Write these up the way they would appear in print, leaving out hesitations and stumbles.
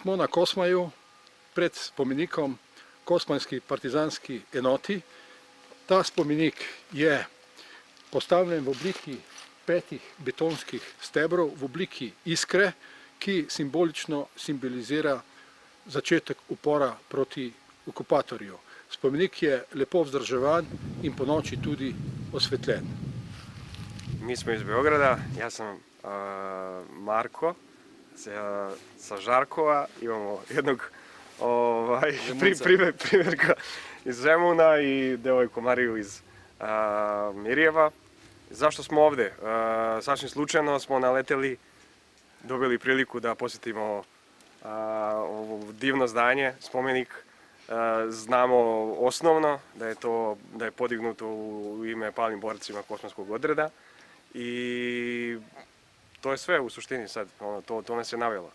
smo na Kosmaju pred spomenikom Kosmajski partizanski enoti. Ta spomenik je postavljen v obliki 5 betonskih stebrov, v obliki iskre, ki simbolično simbolizira začetek upora proti okupatorju. Spomenik je lepo vzdrževan in po noči tudi osvetljen. Mi smo iz Beograda, ja sam Marko sa Žarkova, imamo jednog primjerka iz Zemuna i devojku Mariju iz Mirjeva. Zašto smo ovde? Sasvim slučajno smo naleteli, dobili priliku da posjetimo ovo divno zdanje, spomenik. Znamo osnovno da je podignuto u ime palim borcima Kosmajskog odreda i to je sve u suštini sad, to nas je navelo.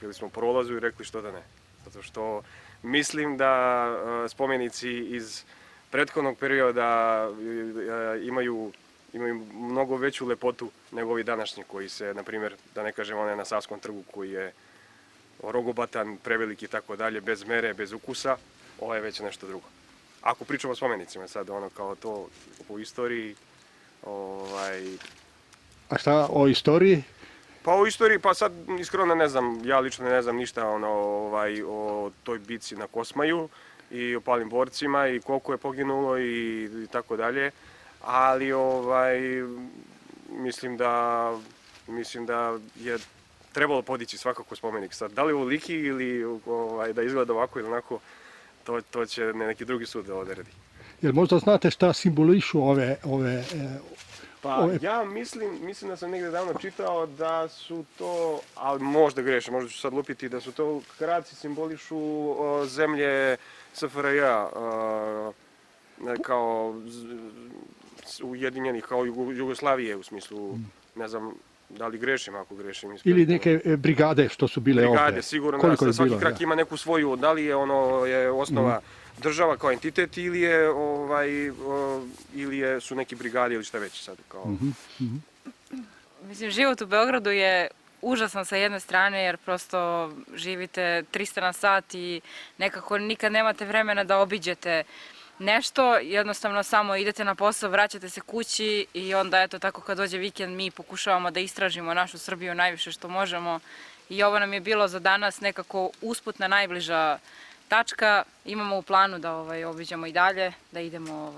Bili smo u prolazu i rekli što da ne. Zato što mislim da spomenici iz prethodnog perioda imaju mnogo veću lepotu nego ovi današnji koji se, na primjer, da ne kažem onaj na Savskom trgu koji je rogobatan, preveliki i tako dalje, bez mere, bez ukusa, ovo je već nešto drugo. Ako pričamo o spomenicima sad, ono kao to u istoriji, A šta o istoriji? Pa o istoriji, pa sad iskreno ne znam, ja lično ne znam ništa o toj bici na Kosmaju i o palim borcima i koliko je poginulo i tako dalje, ali mislim da je trebalo podići svakako spomenik. Sad, da li ovoliki ili da izgleda ovako ili onako, to će neki drugi sud da odredi. Jer možda znate šta simbolišu ove... Pa ja mislim da sam negdje davno čitao da su to, ali možda grešim, možda ću sad lupiti, da su to kraci simbolišu zemlje SFRJ-a kao ujedinjenih, kao Jugoslavije u smislu, ne znam da li grešim, ako grešim. Ili neke brigade što su bile ovdje. Brigade, sigurno da svaki krak ima neku svoju, da li je osnova država kao entitet ili su neki brigadi ili šta već sad. Mislim, život u Beogradu je užasan sa jedne strane jer prosto živite 300 na sat i nekako nikad nemate vremena da obiđete nešto, jednostavno samo idete na posao, vraćate se kući i onda eto tako kad dođe vikend mi pokušavamo da istražimo našu Srbiju najviše što možemo i ovo nam je bilo za danas nekako usputna najbliža tačka. Imamo u planu da obiđemo i dalje, da idemo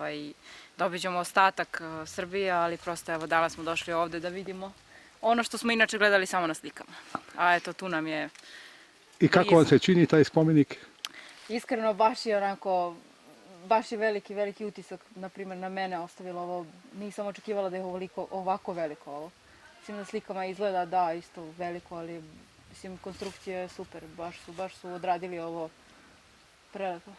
da obiđemo ostatak Srbije, ali prosto evo danas smo došli ovde da vidimo ono što smo inače gledali samo na slikama. A eto tu nam je... I kako vam se čini taj spomenik? Iskreno baš je onako, baš je veliki, veliki utisak, na primjer na mene ostavilo ovo. Nisam očekivala da je ovako veliko ovo. Mislim na slikama izgleda da isto veliko, ali mislim konstrukcija je super, baš su odradili ovo prelepo.